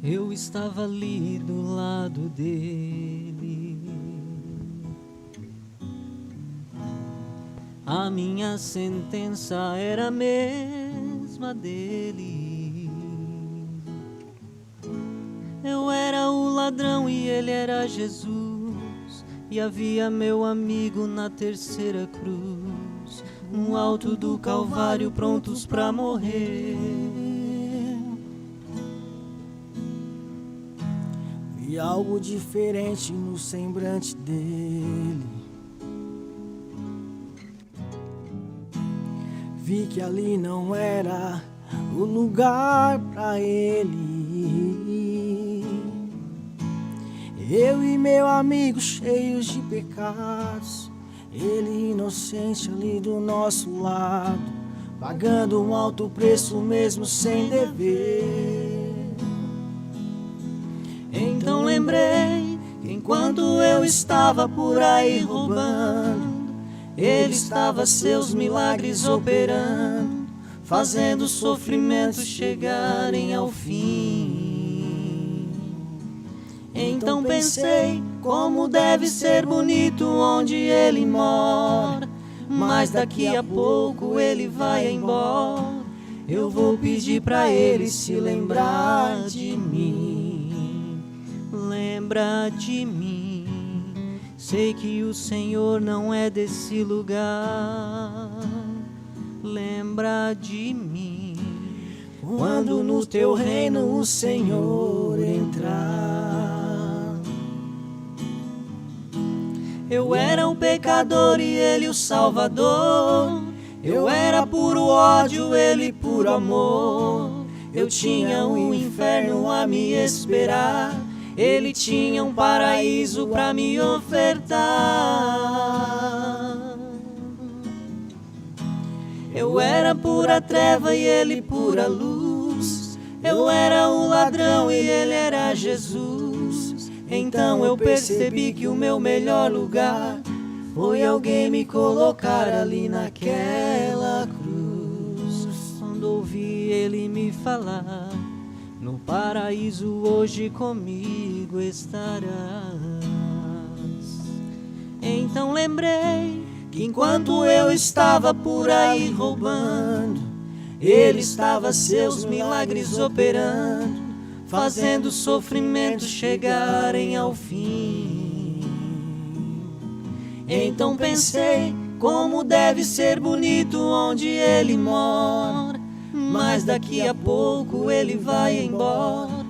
Eu estava ali do lado dele. A minha sentença era a mesma dele. Eu era o ladrão e ele era Jesus. E havia meu amigo na terceira cruz, no alto do Calvário, prontos pra morrer. Vi algo diferente no semblante dele. Vi que ali não era o lugar pra ele. Eu e meu amigo cheios de pecados, ele inocente ali do nosso lado, pagando um alto preço mesmo sem dever. Então lembrei que enquanto eu estava por aí roubando, ele estava seus milagres operando, fazendo os sofrimentos chegarem ao fim. Então pensei, como deve ser bonito onde ele mora, mas daqui a pouco ele vai embora. Eu vou pedir pra ele se lembrar de mim. Lembra de mim. Sei que o Senhor não é desse lugar. Lembra de mim. Quando no teu reino o Senhor entrar. Eu era um pecador e ele o Salvador. Eu era puro ódio, ele puro amor. Eu tinha um inferno a me esperar, ele tinha um paraíso pra me ofertar. Eu era pura treva e ele pura luz. Eu era o ladrão e ele era Jesus. Então eu percebi que o meu melhor lugar foi alguém me colocar ali naquela cruz. Quando ouvi ele me falar, no paraíso hoje comigo estarás. Então lembrei que enquanto eu estava por aí roubando, ele estava seus milagres operando, fazendo os sofrimentos chegarem ao fim. Então pensei, como deve ser bonito onde ele mora, mas daqui a pouco ele vai embora.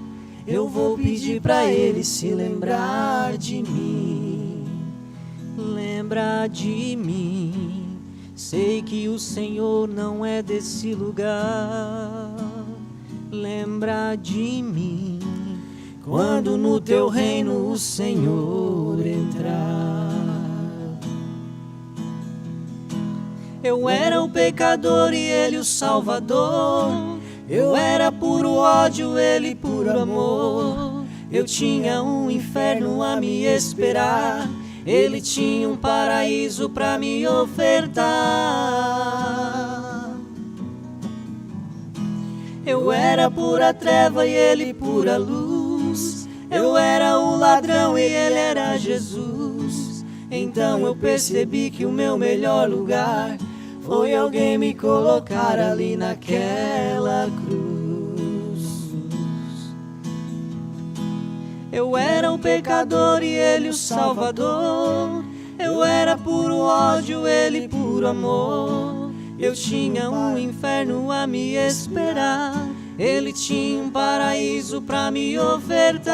Eu vou pedir pra ele se lembrar de mim. Lembra de mim. Sei que o Senhor não é desse lugar. Lembra de mim. Quando no teu reino o Senhor entrar. Eu era o pecador e ele o Salvador. Eu era puro ódio, ele puro amor. Eu tinha um inferno a me esperar, ele tinha um paraíso pra me ofertar. Eu era pura treva e ele pura luz. Eu era o ladrão e ele era Jesus. Então eu percebi que o meu melhor lugar foi alguém me colocar ali naquela cruz. Eu era um pecador e ele o Salvador. Eu era puro ódio, ele puro amor. Eu tinha um inferno a me esperar, ele tinha um paraíso pra me ofertar.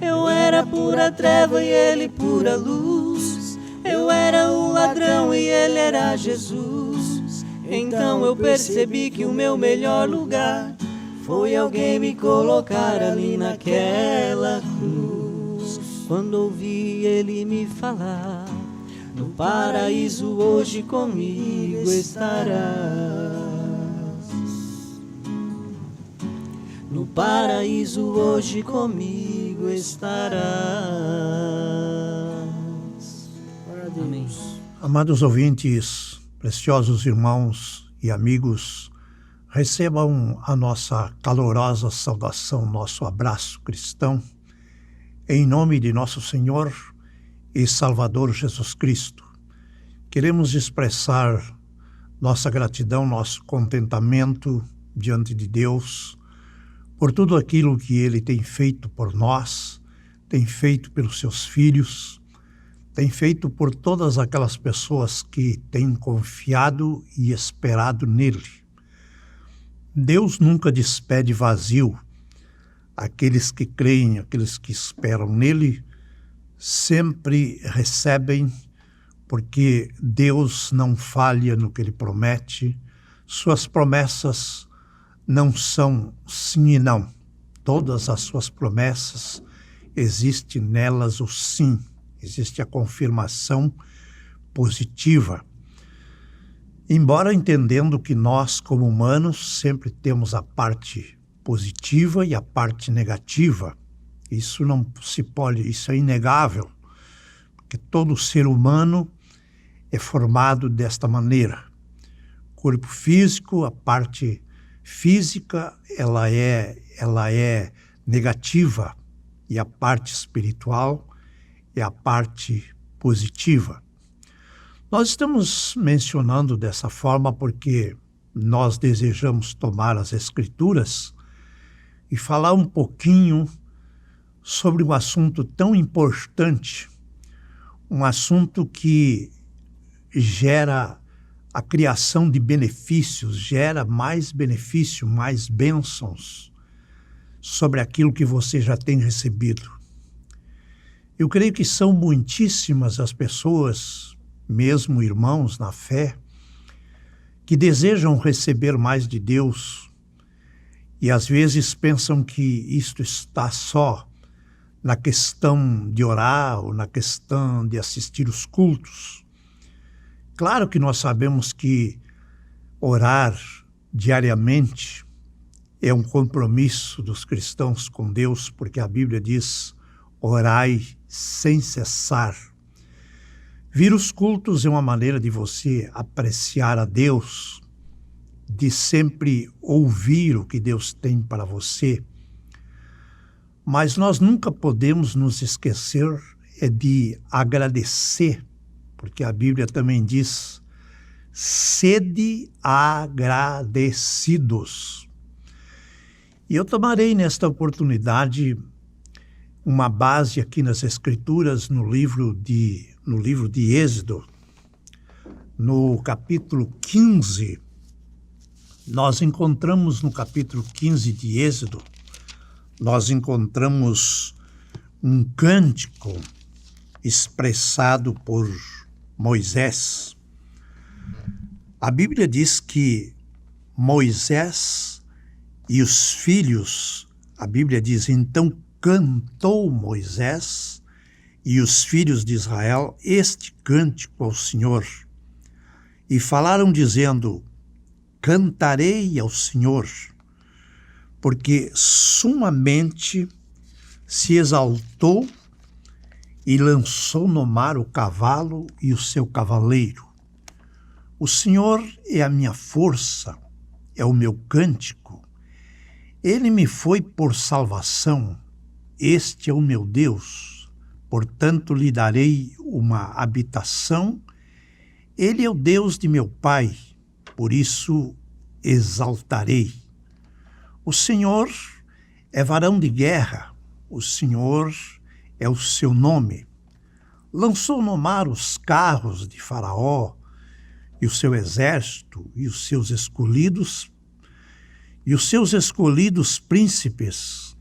Eu era pura treva e ele pura luz. Eu era o ladrão e ele era Jesus. Então eu percebi que o meu melhor lugar foi alguém me colocar ali naquela cruz. Quando ouvi ele me falar, no paraíso hoje comigo estarás. No paraíso hoje comigo estarás. Amém. Amados ouvintes, preciosos irmãos e amigos, Recebam a nossa calorosa saudação, nosso abraço cristão, em nome de nosso Senhor e Salvador Jesus Cristo. Queremos expressar nossa gratidão, nosso contentamento diante de Deus por tudo aquilo que Ele tem feito por nós, tem feito pelos seus filhos, tem feito por todas aquelas pessoas que têm confiado e esperado nele. Deus nunca despede vazio aqueles que creem, aqueles que esperam nele, sempre recebem, porque Deus não falha no que Ele promete. Suas promessas não são sim e não. Todas as suas promessas, existe nelas o sim, existe a confirmação positiva. Embora entendendo que nós, como humanos, sempre temos a parte positiva e a parte negativa, isso não se pode, isso é inegável, porque todo ser humano é formado desta maneira. Corpo físico, a parte física, ela é negativa, e a parte espiritual é a parte positiva. Nós estamos mencionando dessa forma porque nós desejamos tomar as Escrituras e falar um pouquinho sobre um assunto tão importante, um assunto que gera a criação de benefícios, gera mais benefício, mais bênçãos sobre aquilo que você já tem recebido. Eu creio que são muitíssimas as pessoas, mesmo irmãos na fé, que desejam receber mais de Deus e às vezes pensam que isto está só na questão de orar ou na questão de assistir os cultos. Claro que nós sabemos que orar diariamente é um compromisso dos cristãos com Deus, porque a Bíblia diz: orai sem cessar. Vir os cultos é uma maneira de você apreciar a Deus, de sempre ouvir o que Deus tem para você. Mas nós nunca podemos nos esquecer de agradecer, porque a Bíblia também diz: sede agradecidos. E eu tomarei nesta oportunidade uma base aqui nas Escrituras, no livro de Êxodo, no capítulo 15. Nós encontramos no capítulo 15 de Êxodo, nós encontramos um cântico expressado por Moisés. A Bíblia diz que Moisés e os filhos, a Bíblia diz, então cantou Moisés e os filhos de Israel este cântico ao Senhor, e falaram dizendo: cantarei ao Senhor, porque sumamente se exaltou e lançou no mar o cavalo e o seu cavaleiro. O Senhor é a minha força, é o meu cântico. Ele me foi por salvação. Este é o meu Deus, portanto lhe darei uma habitação. Ele é o Deus de meu pai, por isso exaltarei. O Senhor é varão de guerra, o Senhor é o seu nome. Lançou no mar os carros de Faraó e o seu exército e os seus escolhidos príncipes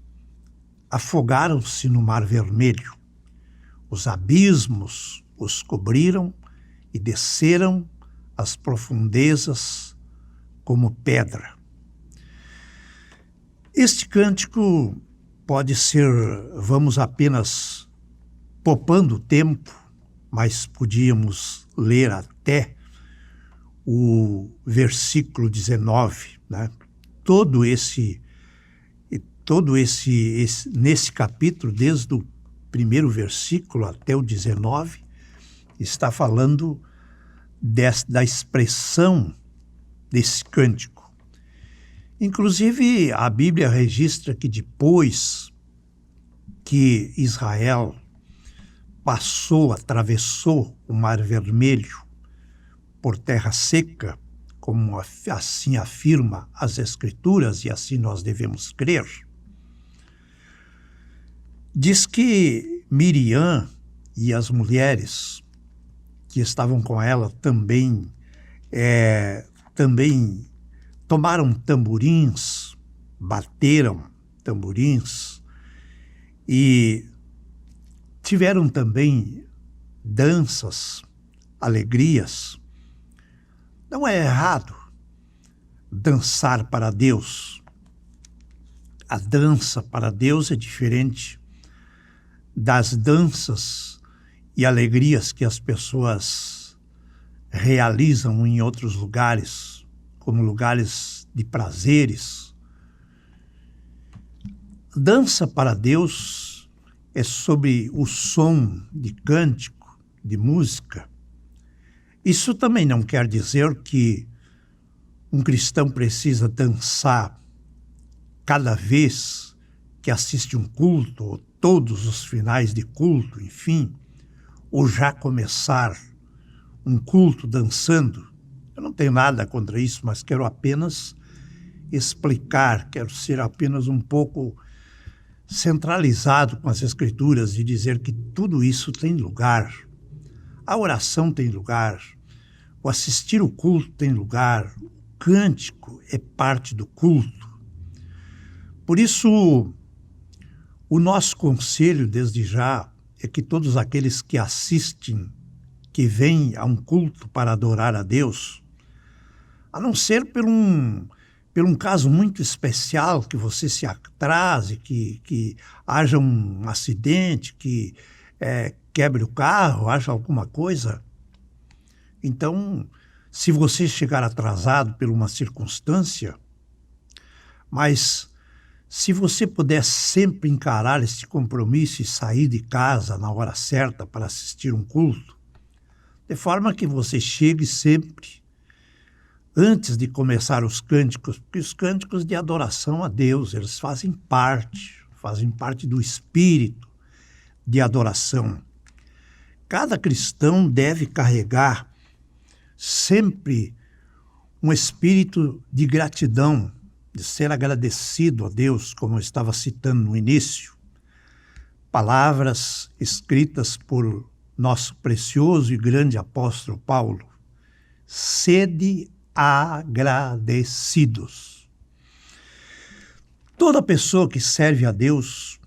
afogaram-se no mar vermelho. Os abismos os cobriram e desceram às profundezas como pedra. Este cântico pode ser, vamos apenas poupando o tempo, mas podíamos ler até o versículo 19, né? Nesse capítulo, desde o primeiro versículo até o 19, está falando da expressão desse cântico. Inclusive, a Bíblia registra que depois que Israel atravessou o Mar Vermelho por terra seca, como assim afirma as Escrituras, e assim nós devemos crer, diz que Miriam e as mulheres que estavam com ela também tomaram tamborins, bateram tamborins e tiveram também danças, alegrias. Não é errado dançar para Deus. A dança para Deus é diferente das danças e alegrias que as pessoas realizam em outros lugares, como lugares de prazeres. Dança para Deus é sobre o som de cântico, de música. Isso também não quer dizer que um cristão precisa dançar cada vez que assiste um culto, ou todos os finais de culto, enfim, ou já começar um culto dançando. Eu não tenho nada contra isso, mas quero apenas explicar, quero ser apenas um pouco centralizado com as Escrituras e dizer que tudo isso tem lugar. A oração tem lugar, o assistir o culto tem lugar, o cântico é parte do culto. Por isso, o nosso conselho desde já é que todos aqueles que assistem, que vêm a um culto para adorar a Deus, a não ser por um caso muito especial, que você se atrase, que haja um acidente, que quebre o carro, haja alguma coisa. Então, se você chegar atrasado por uma circunstância, mas se você puder sempre encarar esse compromisso e sair de casa na hora certa para assistir um culto, de forma que você chegue sempre antes de começar os cânticos, porque os cânticos de adoração a Deus, eles fazem parte do espírito de adoração. Cada cristão deve carregar sempre um espírito de gratidão, de ser agradecido a Deus, como eu estava citando no início. Palavras escritas por nosso precioso e grande apóstolo Paulo. Sede agradecidos. Toda pessoa que serve a Deus,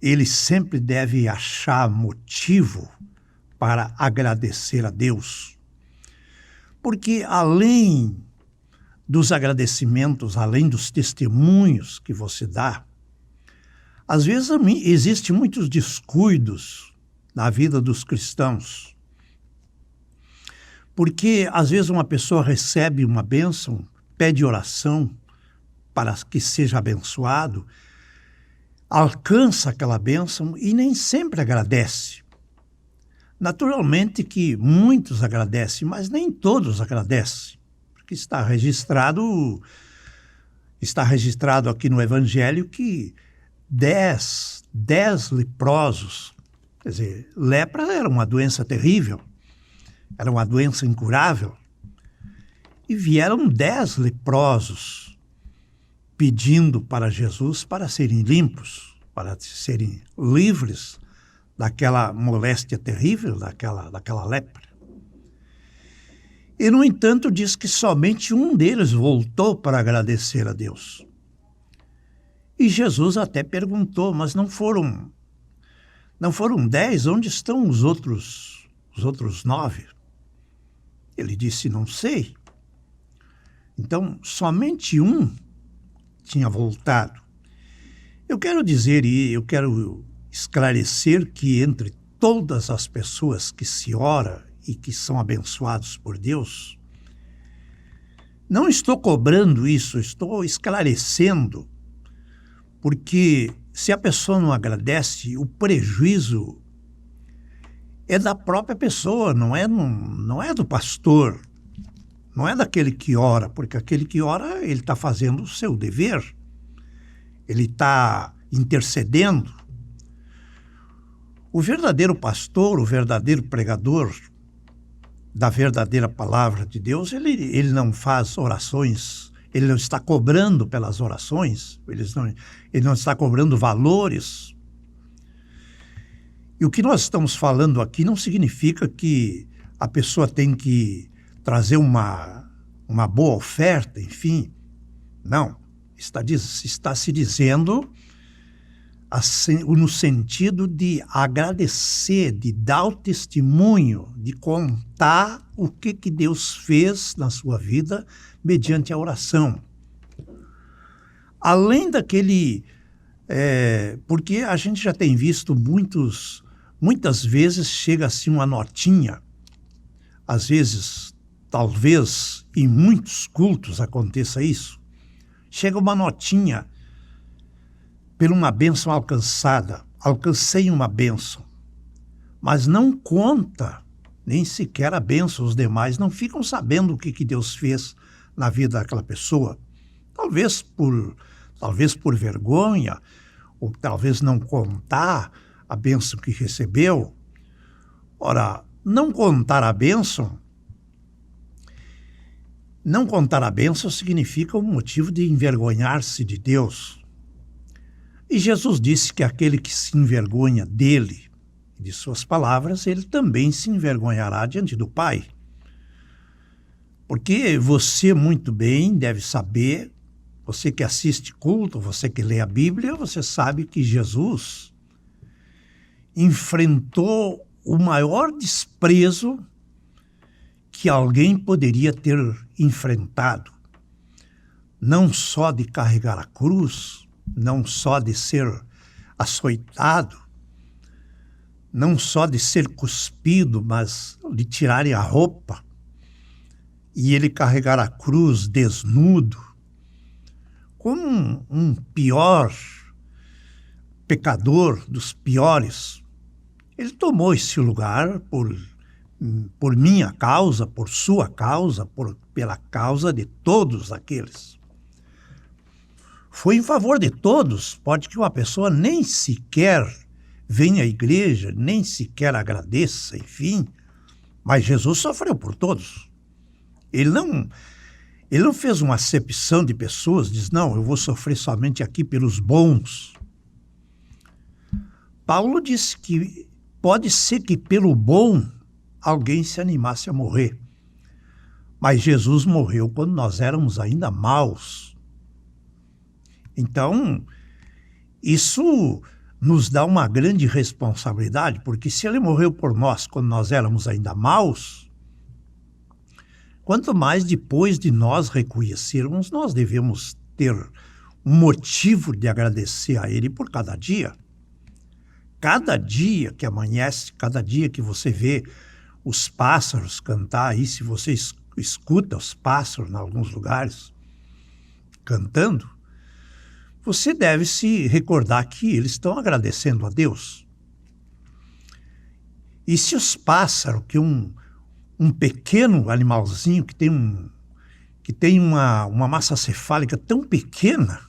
ele sempre deve achar motivo para agradecer a Deus. Porque além dos agradecimentos, além dos testemunhos que você dá, às vezes existem muitos descuidos na vida dos cristãos. Porque às vezes uma pessoa recebe uma bênção, pede oração para que seja abençoado, alcança aquela bênção e nem sempre agradece. Naturalmente que muitos agradecem, mas nem todos agradecem, porque está registrado aqui no Evangelho que 10 leprosos, quer dizer, lepra era uma doença terrível, era uma doença incurável, e vieram 10 leprosos pedindo para Jesus para serem limpos, para serem livres daquela moléstia terrível, daquela lepra. E, no entanto, diz que somente um deles voltou para agradecer a Deus. E Jesus até perguntou, mas não foram 10? Onde estão os outros 9? Ele disse, não sei. Então, somente um tinha voltado. Eu quero dizer, e eu quero esclarecer que entre todas as pessoas que se ora e que são abençoados por Deus, não estou cobrando isso, estou esclarecendo, porque se a pessoa não agradece, o prejuízo é da própria pessoa, não é do pastor, Não é daquele que ora, porque aquele que ora, ele está fazendo o seu dever. Ele está intercedendo. O verdadeiro pastor, o verdadeiro pregador da verdadeira palavra de Deus, ele não faz orações, ele não está cobrando pelas orações, ele não está cobrando valores. E o que nós estamos falando aqui não significa que a pessoa tem que trazer uma boa oferta, enfim. Não. Está se dizendo no sentido de agradecer, de dar o testemunho, de contar o que Deus fez na sua vida mediante a oração. Além daquele... porque a gente já tem visto muitas vezes chega assim uma notinha, às vezes, talvez em muitos cultos aconteça isso, chega uma notinha por uma bênção alcançada, alcancei uma bênção, mas não conta nem sequer a bênção, os demais não ficam sabendo o que Deus fez na vida daquela pessoa, talvez por vergonha, ou talvez não contar a bênção que recebeu. Ora, não contar a bênção significa um motivo de envergonhar-se de Deus. E Jesus disse que aquele que se envergonha dele e de suas palavras, ele também se envergonhará diante do Pai. Porque você muito bem deve saber, você que assiste culto, você que lê a Bíblia, você sabe que Jesus enfrentou o maior desprezo que alguém poderia ter enfrentado. Não só de carregar a cruz, não só de ser açoitado, não só de ser cuspido, mas de tirarem a roupa e ele carregar a cruz desnudo, como um pior pecador dos piores. Ele tomou esse lugar por minha causa, por sua causa, pela causa de todos aqueles. Foi em favor de todos. Pode que uma pessoa nem sequer venha à igreja, nem sequer agradeça, enfim, mas Jesus sofreu por todos. Ele não fez uma acepção de pessoas, diz, não, eu vou sofrer somente aqui pelos bons. Paulo disse que pode ser que pelo bom alguém se animasse a morrer. Mas Jesus morreu quando nós éramos ainda maus. Então, isso nos dá uma grande responsabilidade, porque se ele morreu por nós quando nós éramos ainda maus, quanto mais depois de nós reconhecermos, nós devemos ter um motivo de agradecer a ele por cada dia. Cada dia que amanhece, cada dia que você vê os pássaros cantar aí, se você escuta os pássaros em alguns lugares cantando, você deve se recordar que eles estão agradecendo a Deus. E se os pássaros, que um pequeno animalzinho que tem uma massa cefálica tão pequena,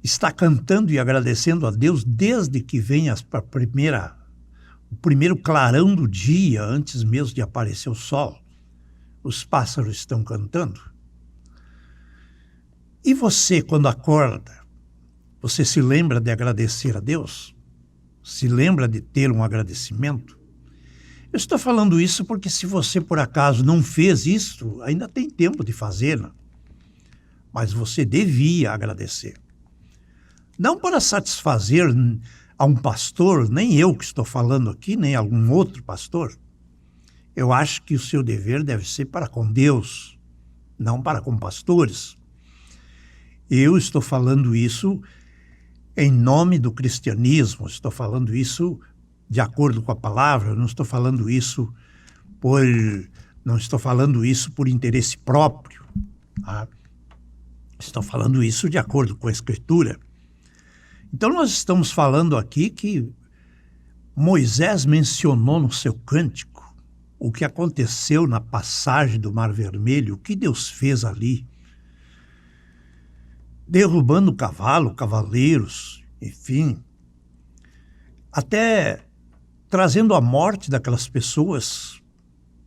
está cantando e agradecendo a Deus desde que vem o primeiro clarão do dia, antes mesmo de aparecer o sol, os pássaros estão cantando. E você, quando acorda, você se lembra de agradecer a Deus? Se lembra de ter um agradecimento? Eu estou falando isso porque se você, por acaso, não fez isso, ainda tem tempo de fazer, né? Mas você devia agradecer. Não para satisfazer a um pastor, nem eu que estou falando aqui, nem algum outro pastor. Eu acho que o seu dever deve ser para com Deus, não para com pastores. Eu estou falando isso em nome do cristianismo, estou falando isso de acordo com a palavra, não estou falando isso por interesse próprio, tá? Estou falando isso de acordo com a Escritura. Então nós estamos falando aqui que Moisés mencionou no seu cântico o que aconteceu na passagem do Mar Vermelho, o que Deus fez ali, derrubando cavalo, cavaleiros, enfim, até trazendo a morte daquelas pessoas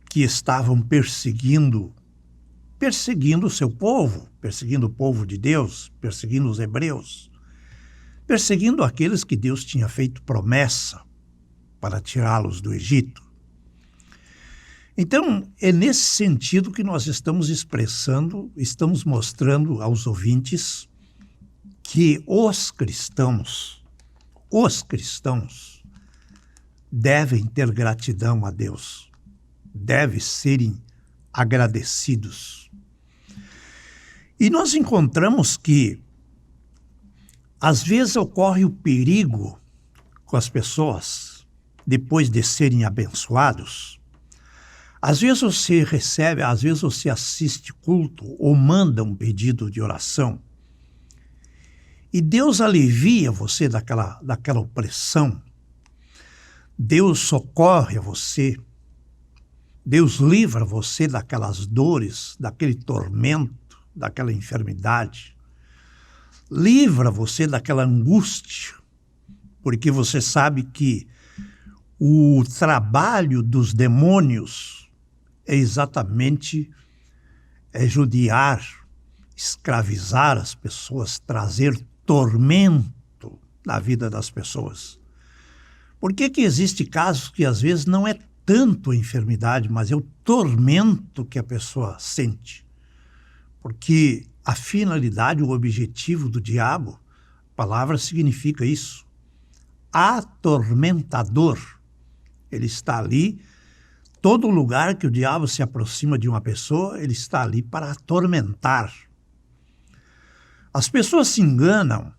que estavam perseguindo o seu povo, perseguindo o povo de Deus, perseguindo os hebreus, perseguindo aqueles que Deus tinha feito promessa para tirá-los do Egito. Então, é nesse sentido que nós estamos expressando, estamos mostrando aos ouvintes que os cristãos devem ter gratidão a Deus, devem serem agradecidos. E nós encontramos que, às vezes, ocorre o perigo com as pessoas, depois de serem abençoados. Às vezes você recebe, às vezes você assiste culto ou manda um pedido de oração e Deus alivia você daquela opressão. Deus socorre a você. Deus livra você daquelas dores, daquele tormento, daquela enfermidade. Livra você daquela angústia, porque você sabe que o trabalho dos demônios é exatamente judiar, escravizar as pessoas, trazer tormento na vida das pessoas. Por que existe casos que às vezes não é tanto a enfermidade, mas é o tormento que a pessoa sente? Porque a finalidade, o objetivo do diabo, a palavra significa isso, atormentador. Ele está ali, todo lugar que o diabo se aproxima de uma pessoa, ele está ali para atormentar. As pessoas se enganam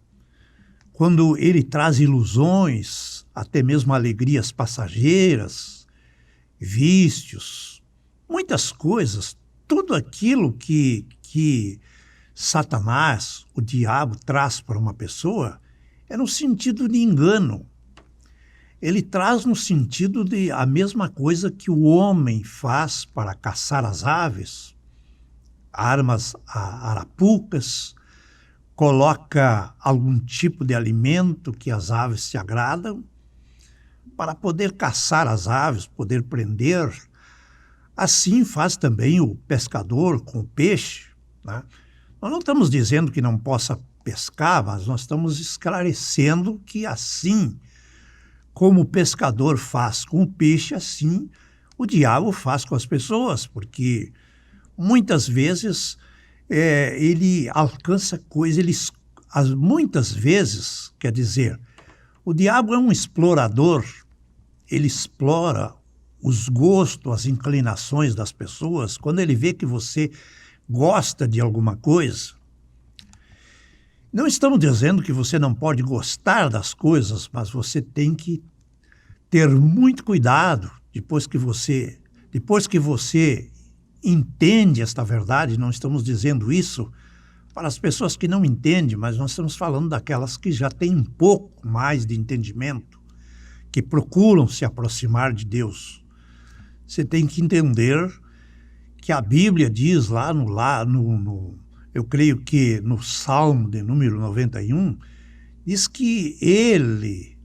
quando ele traz ilusões, até mesmo alegrias passageiras, vícios, muitas coisas, tudo aquilo que Satanás, o diabo, traz para uma pessoa é no sentido de engano. Ele traz no sentido de a mesma coisa que o homem faz para caçar as aves, armas arapucas, coloca algum tipo de alimento que as aves se agradam, para poder caçar as aves, poder prender. Assim faz também o pescador com o peixe, né? Nós não estamos dizendo que não possa pescar, mas nós estamos esclarecendo que assim como o pescador faz com o peixe, assim o diabo faz com as pessoas, porque muitas vezes ele alcança coisas, muitas vezes, quer dizer, o diabo é um explorador, ele explora os gostos, as inclinações das pessoas. Quando ele vê que você gosta de alguma coisa, não estamos dizendo que você não pode gostar das coisas, mas você tem que ter muito cuidado depois que você entende esta verdade. Não estamos dizendo isso para as pessoas que não entendem, mas nós estamos falando daquelas que já têm um pouco mais de entendimento, que procuram se aproximar de Deus. Você tem que entender que a Bíblia diz lá eu creio que no Salmo de número 91, diz que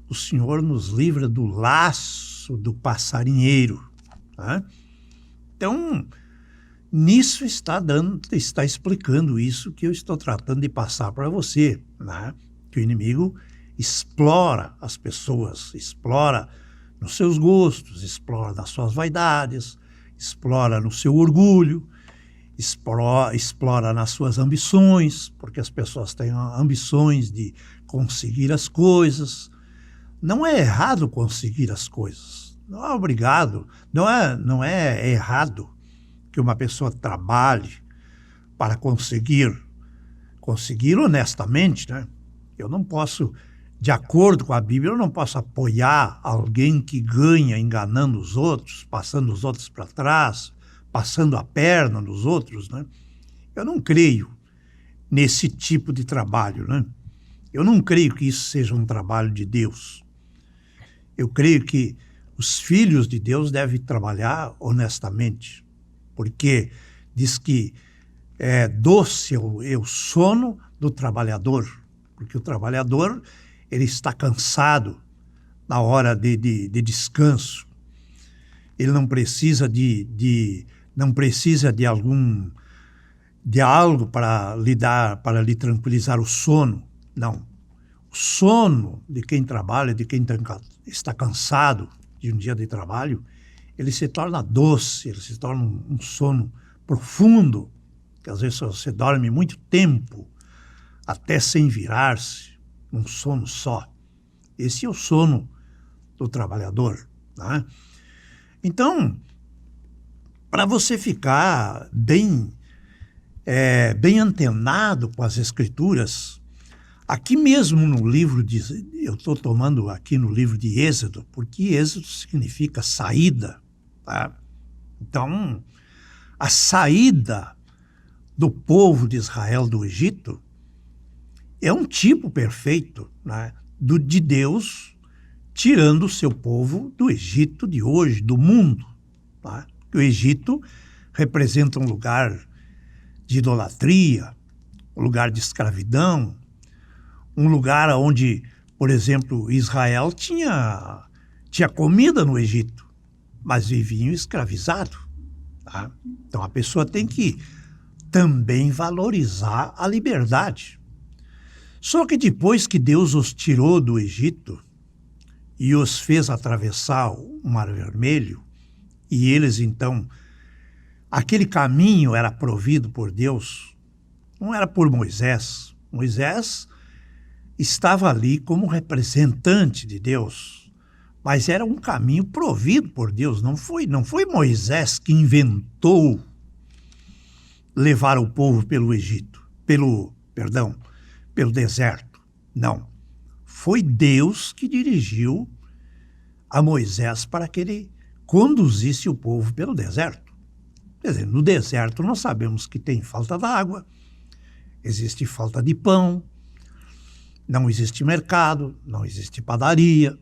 o Senhor nos livra do laço do passarinheiro. Né? Então, nisso está explicando isso que eu estou tratando de passar para você, né? Que o inimigo explora as pessoas, explora nos seus gostos, explora nas suas vaidades, explora no seu orgulho, explora nas suas ambições, porque as pessoas têm ambições de conseguir as coisas. Não é errado conseguir as coisas, não é obrigado, não é errado que uma pessoa trabalhe para conseguir honestamente, né? Eu não posso, de acordo com a Bíblia, eu não posso apoiar alguém que ganha enganando os outros, passando os outros para trás, passando a perna nos outros, né? Eu não creio nesse tipo de trabalho, né? Eu não creio que isso seja um trabalho de Deus. Eu creio que os filhos de Deus devem trabalhar honestamente, porque diz que é doce o sono do trabalhador, porque o trabalhador ele está cansado na hora de descanso. Ele não precisa de algo para lhe tranquilizar o sono. Não. O sono de quem trabalha, de quem está cansado de um dia de trabalho, ele se torna doce, ele se torna um sono profundo, que às vezes você dorme muito tempo, até sem virar-se, um sono só. Esse é o sono do trabalhador, né? Então, para você ficar bem antenado com as Escrituras, aqui mesmo no livro eu estou tomando aqui no livro de Êxodo, porque Êxodo significa saída, tá? Então, a saída do povo de Israel do Egito é um tipo perfeito, né, de Deus tirando o seu povo do Egito de hoje, do mundo. Tá? O Egito representa um lugar de idolatria, um lugar de escravidão, um lugar onde, por exemplo, Israel tinha comida no Egito, mas viviam escravizados. Tá? Então a pessoa tem que também valorizar a liberdade. Só que depois que Deus os tirou do Egito e os fez atravessar o Mar Vermelho, e eles então, aquele caminho era provido por Deus, não era por Moisés. Moisés estava ali como representante de Deus, mas era um caminho provido por Deus. Não foi Moisés que inventou levar o povo pelo deserto. Não. Foi Deus que dirigiu a Moisés para que ele conduzisse o povo pelo deserto. Quer dizer, no deserto nós sabemos que tem falta d'água, existe falta de pão, não existe mercado, não existe padaria,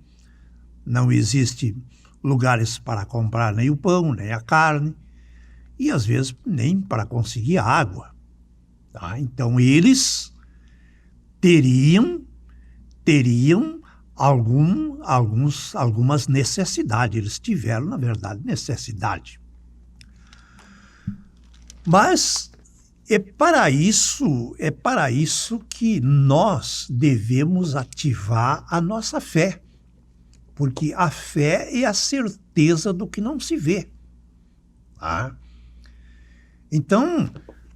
não existe lugares para comprar nem o pão, nem a carne, e às vezes nem para conseguir água. Tá? Então eles teriam algumas necessidades. Eles tiveram, na verdade, necessidade. Mas é para isso que nós devemos ativar a nossa fé. Porque a fé é a certeza do que não se vê. Tá? Então,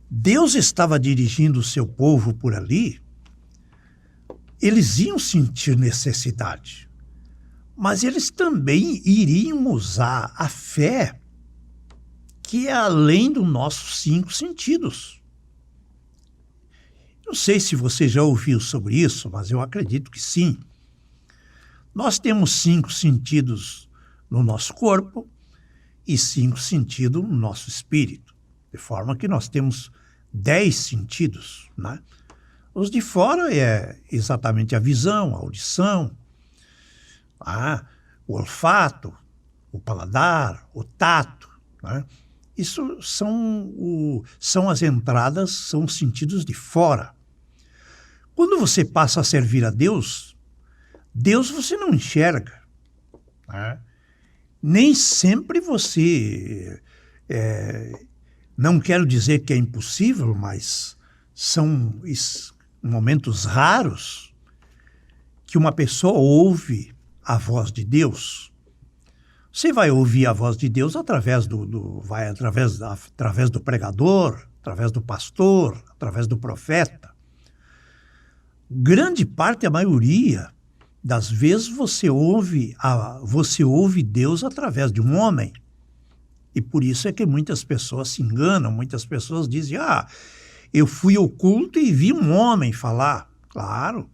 Deus estava dirigindo o seu povo por ali. Eles iam sentir necessidade, mas eles também iriam usar a fé, que é além dos nossos 5 sentidos. Não sei se você já ouviu sobre isso, mas eu acredito que sim. Nós temos 5 sentidos no nosso corpo e 5 sentidos no nosso espírito, de forma que nós temos 10 sentidos, né? Os de fora é exatamente a visão, a audição, o olfato, o paladar, o tato. Né? Isso são as entradas, são os sentidos de fora. Quando você passa a servir a Deus você não enxerga. Né? Nem sempre você... não quero dizer que é impossível, mas são momentos raros que uma pessoa ouve a voz de Deus. Você vai ouvir a voz de Deus através do pregador, através do pastor, através do profeta. Grande parte, a maioria das vezes, você ouve Deus através de um homem. E por isso é que muitas pessoas se enganam, muitas pessoas dizem, eu fui ao culto e vi um homem falar. Claro.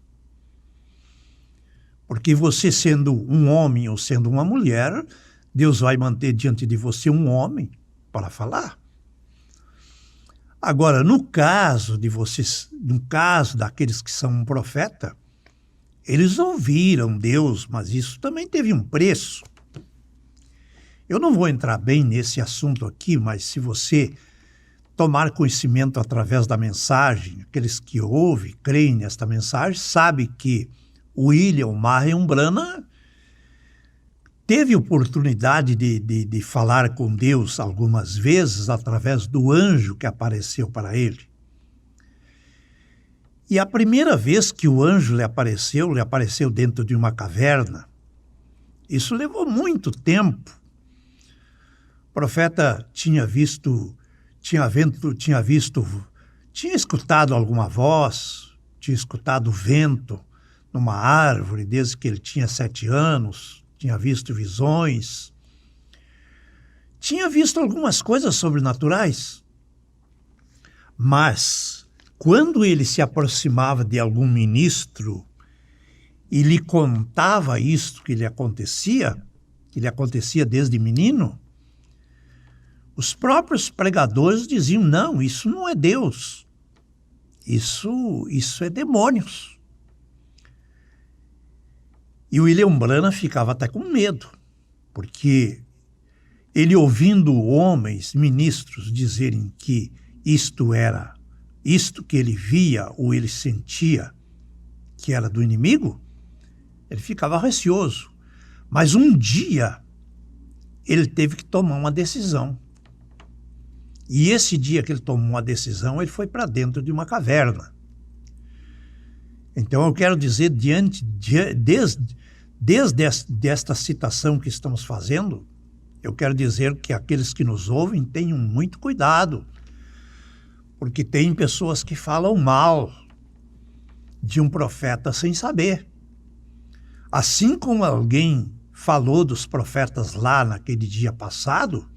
Porque você sendo um homem ou sendo uma mulher, Deus vai manter diante de você um homem para falar. Agora, no caso daqueles que são um profeta, eles ouviram Deus, mas isso também teve um preço. Eu não vou entrar bem nesse assunto aqui, mas se você tomar conhecimento através da mensagem, aqueles que ouvem, creem nesta mensagem, sabe que William Marion Branham teve oportunidade de falar com Deus algumas vezes através do anjo que apareceu para ele. E a primeira vez que o anjo lhe apareceu dentro de uma caverna. Isso levou muito tempo. O profeta tinha escutado alguma voz, tinha escutado o vento numa árvore desde que ele tinha 7 anos, tinha visto visões, tinha visto algumas coisas sobrenaturais. Mas, quando ele se aproximava de algum ministro e lhe contava isto que lhe acontecia desde menino, os próprios pregadores diziam, não, isso não é Deus, isso é demônios. E o William Branham ficava até com medo, porque ele ouvindo homens, ministros, dizerem que isto que ele via ou ele sentia que era do inimigo, ele ficava receoso. Mas um dia ele teve que tomar uma decisão. E esse dia que ele tomou uma decisão, ele foi para dentro de uma caverna. Então eu quero dizer, desde esta citação que estamos fazendo, eu quero dizer que aqueles que nos ouvem tenham muito cuidado, porque tem pessoas que falam mal de um profeta sem saber. Assim como alguém falou dos profetas lá naquele dia passado,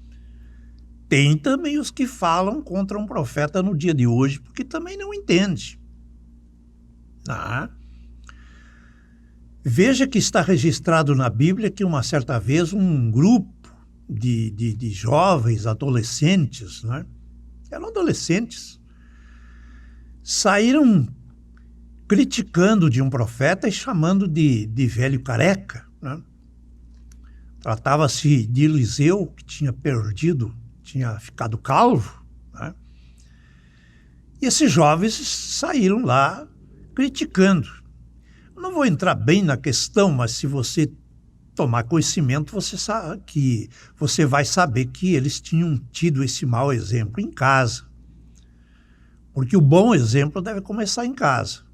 tem também os que falam contra um profeta no dia de hoje, porque também não entende. Veja que está registrado na Bíblia que uma certa vez um grupo de jovens, adolescentes, né? Eram adolescentes, saíram criticando de um profeta e chamando de velho careca, né? Tratava-se de Eliseu, que tinha ficado calvo, né? E esses jovens saíram lá criticando. Não vou entrar bem na questão, mas se você tomar conhecimento, você vai saber que eles tinham tido esse mau exemplo em casa. Porque o bom exemplo deve começar em casa.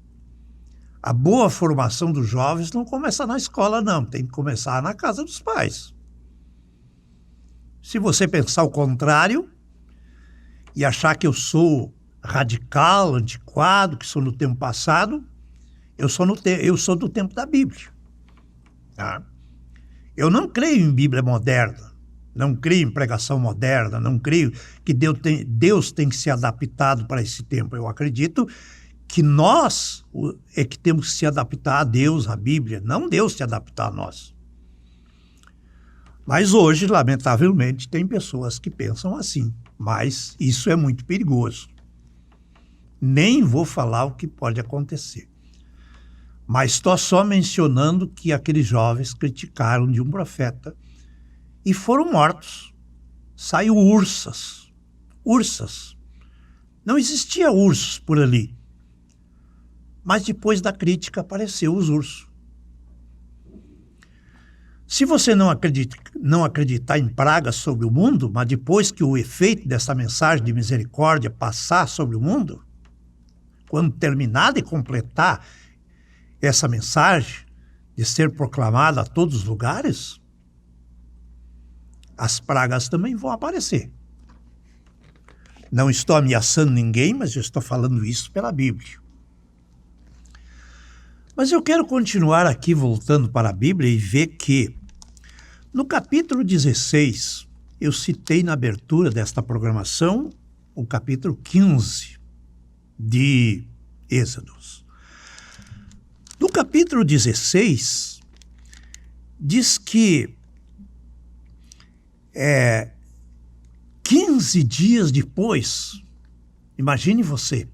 A boa formação dos jovens não começa na escola, não. Tem que começar na casa dos pais. Se você pensar o contrário e achar que eu sou radical, antiquado, que sou no tempo passado, eu sou do tempo da Bíblia. Tá? Eu não creio em Bíblia moderna, não creio em pregação moderna, não creio que Deus tem que ser adaptado para esse tempo. Eu acredito que nós é que temos que se adaptar a Deus, à Bíblia, não Deus se adaptar a nós. Mas hoje, lamentavelmente, tem pessoas que pensam assim, mas isso é muito perigoso. Nem vou falar o que pode acontecer. Mas estou só mencionando que aqueles jovens criticaram de um profeta e foram mortos. Saiu ursas. Não existia ursos por ali. Mas depois da crítica apareceu os ursos. Se você não acreditar em pragas sobre o mundo, mas depois que o efeito dessa mensagem de misericórdia passar sobre o mundo, quando terminar de completar essa mensagem, de ser proclamada a todos os lugares, as pragas também vão aparecer. Não estou ameaçando ninguém, mas eu estou falando isso pela Bíblia. Mas eu quero continuar aqui voltando para a Bíblia e ver que no capítulo 16, eu citei na abertura desta programação o capítulo 15 de Êxodos. No capítulo 16, diz que 15 dias depois, imagine você,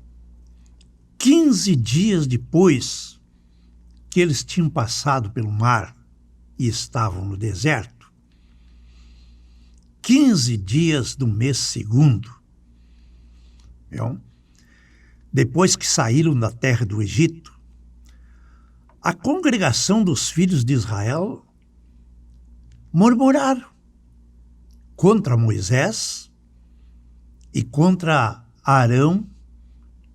15 dias depois que eles tinham passado pelo mar e estavam no deserto, 15 dias do mês segundo. Viu? Depois que saíram da terra do Egito, a congregação dos filhos de Israel murmuraram contra Moisés e contra Arão,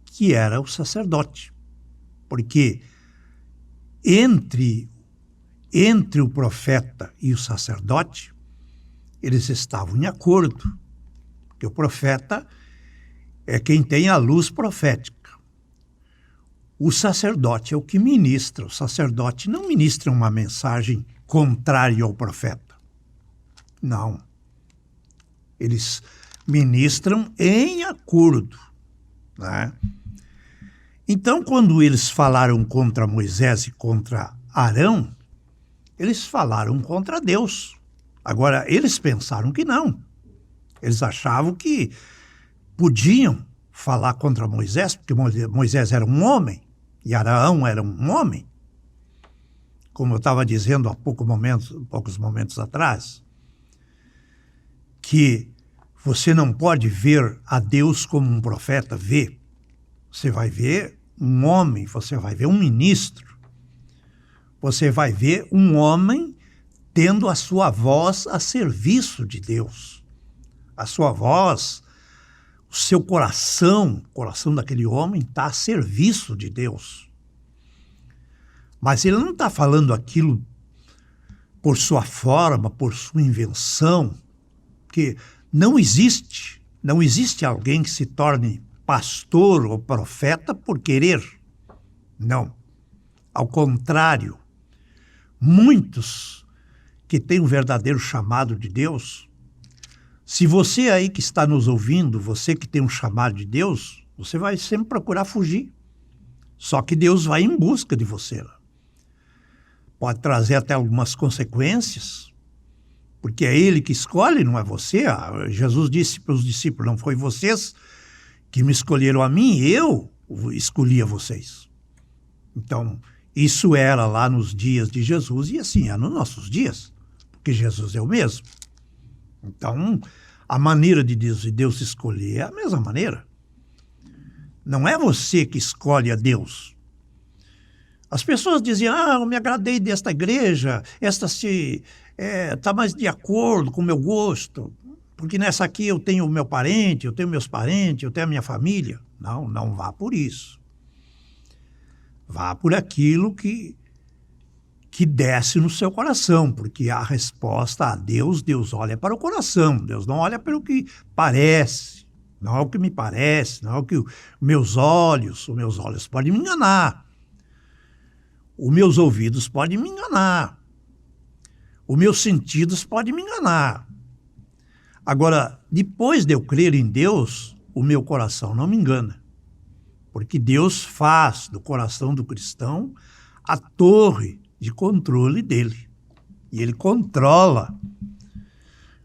que era o sacerdote. Porque entre o profeta e o sacerdote, eles estavam em acordo. Porque o profeta é quem tem a luz profética. O sacerdote é o que ministra. O sacerdote não ministra uma mensagem contrária ao profeta. Não. Eles ministram em acordo, né? Então, quando eles falaram contra Moisés e contra Arão, eles falaram contra Deus. Agora, eles pensaram que não. Eles achavam que podiam falar contra Moisés, porque Moisés era um homem e Arão era um homem. Como eu estava dizendo há poucos momentos atrás, que você não pode ver a Deus como um profeta vê. Você vai ver um homem, você vai ver um ministro, você vai ver um homem tendo a sua voz a serviço de Deus. A sua voz, o seu coração, o coração daquele homem está a serviço de Deus. Mas ele não está falando aquilo por sua forma, por sua invenção, porque não existe alguém que se torne pastor ou profeta por querer. Não. Ao contrário, muitos que têm um verdadeiro chamado de Deus, se você aí que está nos ouvindo, você que tem um chamado de Deus, você vai sempre procurar fugir. Só que Deus vai em busca de você. Pode trazer até algumas consequências, porque é Ele que escolhe, não é você. Jesus disse para os discípulos, não foi vocês que me escolheram a mim, eu escolhi a vocês. Então, isso era lá nos dias de Jesus e assim é nos nossos dias, porque Jesus é o mesmo. Então, a maneira de Deus escolher é a mesma maneira. Não é você que escolhe a Deus. As pessoas diziam, eu me agradei desta igreja, esta está mais de acordo com o meu gosto, porque nessa aqui eu tenho o meu parente, eu tenho meus parentes, eu tenho a minha família. Não, não vá por isso. Vá por aquilo que desce no seu coração, porque a resposta a Deus olha para o coração, Deus não olha para o que parece, não é o que me parece, não é o que os meus olhos podem me enganar, os meus ouvidos podem me enganar, os meus sentidos podem me enganar. Agora, depois de eu crer em Deus, o meu coração não me engana, porque Deus faz do coração do cristão a torre de controle dele. E ele controla.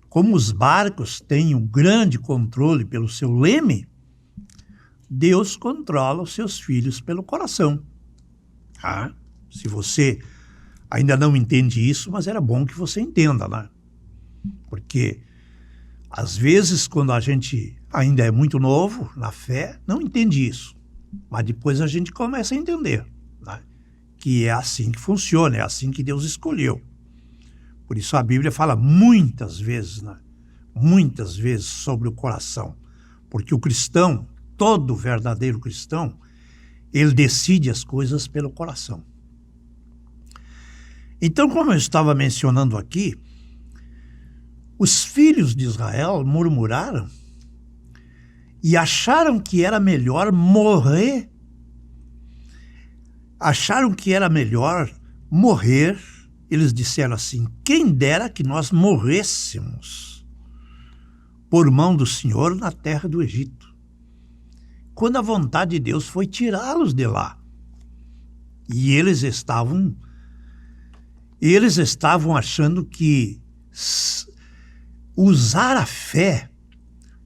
Como os barcos têm um grande controle pelo seu leme, Deus controla os seus filhos pelo coração. Se você ainda não entende isso, mas era bom que você entenda, né? Porque, às vezes, quando a gente ainda é muito novo na fé, não entende isso. Mas depois a gente começa a entender, né? Que é assim que funciona, é assim que Deus escolheu. Por isso a Bíblia fala muitas vezes, né? Muitas vezes sobre o coração. Porque o cristão, todo verdadeiro cristão, ele decide as coisas pelo coração. Então, como eu estava mencionando aqui, os filhos de Israel murmuraram e acharam que era melhor morrer. Acharam que era melhor morrer. Eles disseram assim, quem dera que nós morrêssemos por mão do Senhor na terra do Egito. Quando a vontade de Deus foi tirá-los de lá. E eles estavam achando que usar a fé,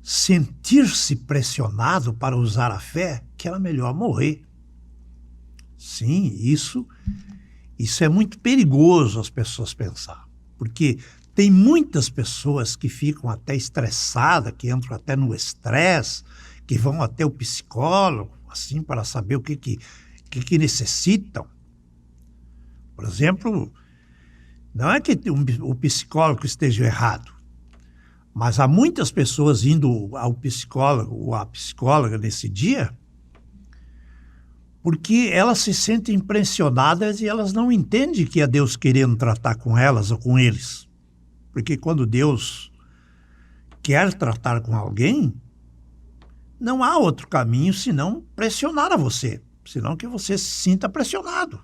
sentir-se pressionado para usar a fé, que era melhor morrer. Sim, isso é muito perigoso as pessoas pensar, porque Tem muitas pessoas que ficam até estressadas, que entram até no estresse, que vão até o psicólogo, assim, para saber o que necessitam. Por exemplo, não é que o psicólogo esteja errado, mas há muitas pessoas indo ao psicólogo ou à psicóloga nesse dia porque elas se sentem impressionadas e elas não entendem que é Deus querendo tratar com elas ou com eles. Porque quando Deus quer tratar com alguém, não há outro caminho senão pressionar a você, senão que você se sinta pressionado.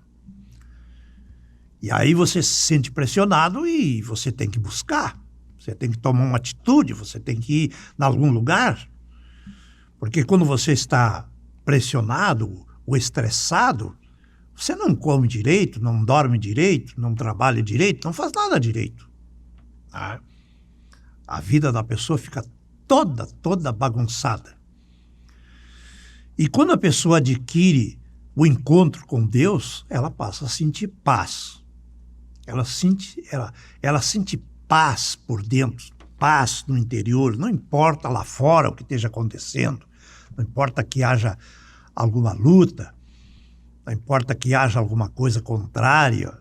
E aí você se sente pressionado e você tem que buscar, você tem que tomar uma atitude, você tem que ir em algum lugar. Porque quando você está pressionado ou estressado, você não come direito, não dorme direito, não trabalha direito, não faz nada direito. A vida da pessoa fica toda bagunçada. E quando a pessoa adquire o encontro com Deus, ela passa a sentir paz. Ela sente paz por dentro, paz no interior, não importa lá fora o que esteja acontecendo, não importa que haja alguma luta, não importa que haja alguma coisa contrária.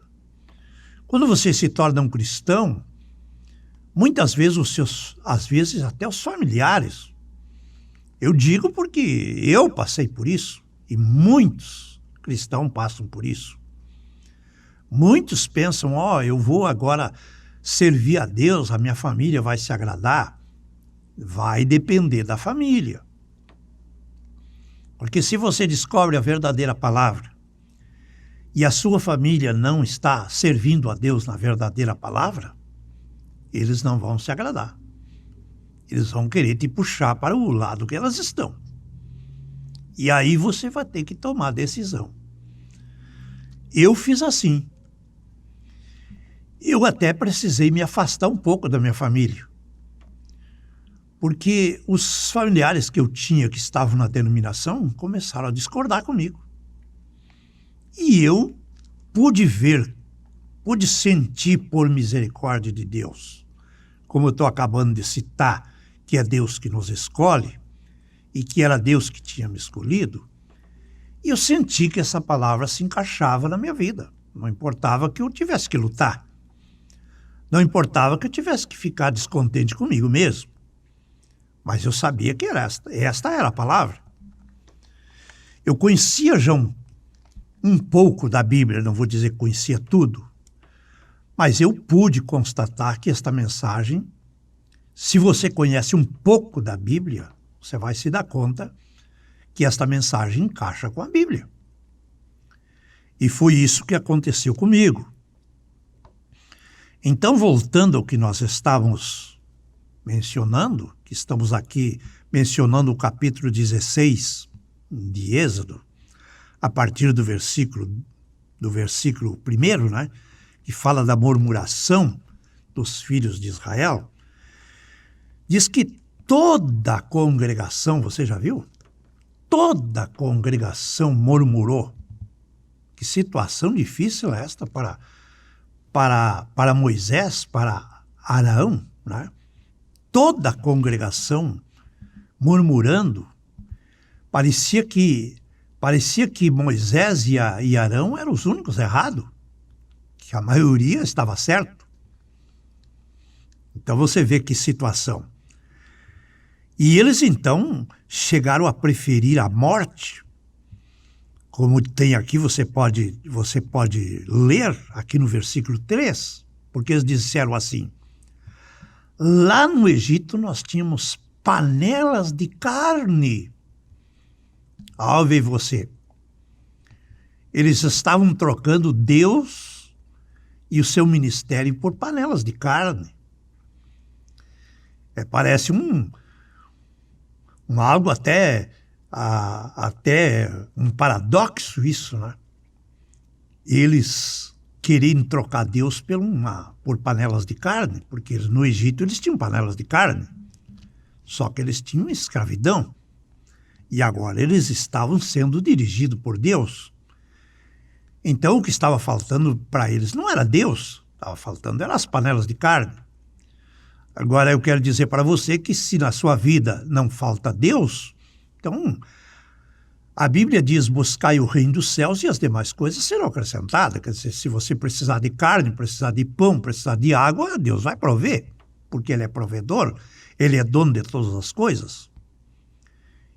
Quando você se torna um cristão, muitas vezes às vezes até os familiares, eu digo porque eu passei por isso e muitos cristãos passam por isso. Muitos pensam, eu vou agora servir a Deus, a minha família vai se agradar. Vai depender da família. Porque se você descobre a verdadeira palavra e a sua família não está servindo a Deus na verdadeira palavra, eles não vão se agradar. Eles vão querer te puxar para o lado que elas estão. E aí você vai ter que tomar decisão. Eu fiz assim. Eu até precisei me afastar um pouco da minha família. Porque os familiares que eu tinha que estavam na denominação começaram a discordar comigo. E eu pude sentir por misericórdia de Deus, como eu estou acabando de citar, que é Deus que nos escolhe, e que era Deus que tinha me escolhido, e eu senti que essa palavra se encaixava na minha vida. Não importava que eu tivesse que lutar. Não importava que eu tivesse que ficar descontente comigo mesmo. Mas eu sabia que esta era a palavra. Eu conhecia já um pouco da Bíblia, não vou dizer que conhecia tudo, mas eu pude constatar que esta mensagem, se você conhece um pouco da Bíblia, você vai se dar conta que esta mensagem encaixa com a Bíblia. E foi isso que aconteceu comigo. Então, voltando ao que nós estávamos mencionando, que estamos aqui mencionando o capítulo 16 de Êxodo, a partir do versículo 1, né, que fala da murmuração dos filhos de Israel, diz que toda a congregação, você já viu? Toda a congregação murmurou. Que situação difícil é esta para Moisés, para Arão, né? Toda a congregação murmurando. Parecia que Moisés e Arão eram os únicos errados, que a maioria estava certo. Então você vê que situação. E eles então chegaram a preferir a morte, como tem aqui, você pode ler aqui no versículo 3, porque eles disseram assim: lá no Egito nós tínhamos panelas de carne. Ao ver você, eles estavam trocando Deus e o seu ministério por panelas de carne. Parece algo até um paradoxo isso, né? Eles queriam trocar Deus por panelas de carne, porque no Egito eles tinham panelas de carne, só que eles tinham escravidão. E agora eles estavam sendo dirigidos por Deus. Então o que estava faltando para eles não era Deus, estava faltando eram as panelas de carne. Agora eu quero dizer para você que se na sua vida não falta Deus, então a Bíblia diz: buscai o reino dos céus e as demais coisas serão acrescentadas. Quer dizer, se você precisar de carne, precisar de pão, precisar de água, Deus vai prover, porque Ele é provedor, Ele é dono de todas as coisas.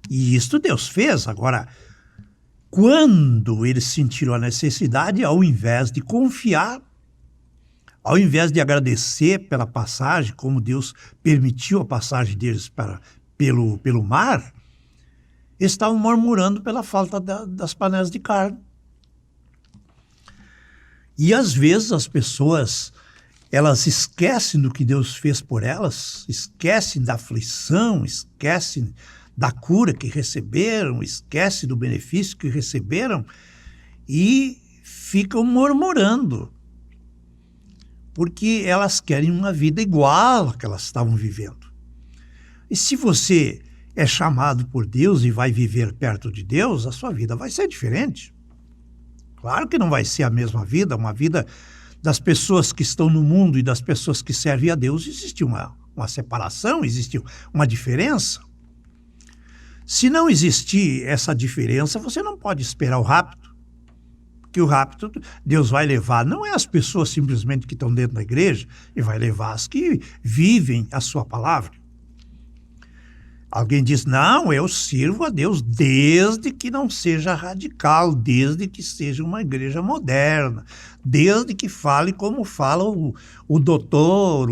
E isto Deus fez. Agora, quando eles sentiram a necessidade, ao invés de confiar, ao invés de agradecer pela passagem, como Deus permitiu a passagem deles pelo mar, estavam murmurando pela falta das panelas de carne. E às vezes as pessoas, elas esquecem do que Deus fez por elas, esquecem da aflição, esquecem da cura que receberam, esquecem do benefício que receberam e ficam murmurando, porque elas querem uma vida igual à que elas estavam vivendo. E se você é chamado por Deus e vai viver perto de Deus, a sua vida vai ser diferente. Claro que não vai ser a mesma vida, uma vida das pessoas que estão no mundo e das pessoas que servem a Deus. Existe uma separação, existe uma diferença. Se não existir essa diferença, você não pode esperar o rapto. Porque o rapto Deus vai levar, não é as pessoas simplesmente que estão dentro da igreja, e vai levar as que vivem a sua palavra. Alguém diz: não, eu sirvo a Deus desde que não seja radical, desde que seja uma igreja moderna, desde que fale como fala o doutor,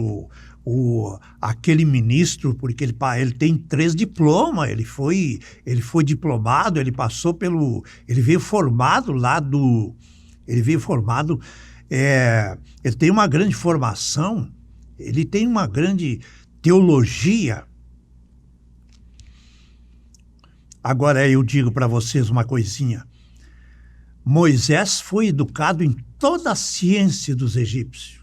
aquele ministro, porque ele tem 3 diplomas, ele foi diplomado, ele veio formado ele tem uma grande formação, ele tem uma grande teologia. Agora eu digo para vocês uma coisinha. Moisés foi educado em toda a ciência dos egípcios.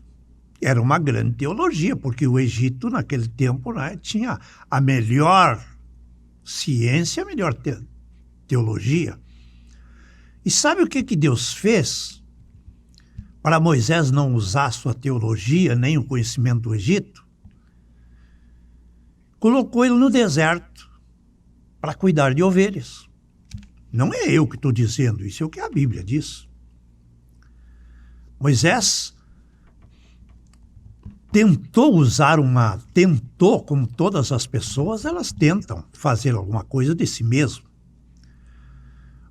Era uma grande teologia, porque o Egito, naquele tempo, né, tinha a melhor ciência, a melhor teologia. E sabe o que Deus fez para Moisés não usar a sua teologia, nem o conhecimento do Egito? Colocou ele no deserto para cuidar de ovelhas. Não é eu que estou dizendo, isso é o que a Bíblia diz. Moisés tentou, como todas as pessoas, elas tentam fazer alguma coisa de si mesmo.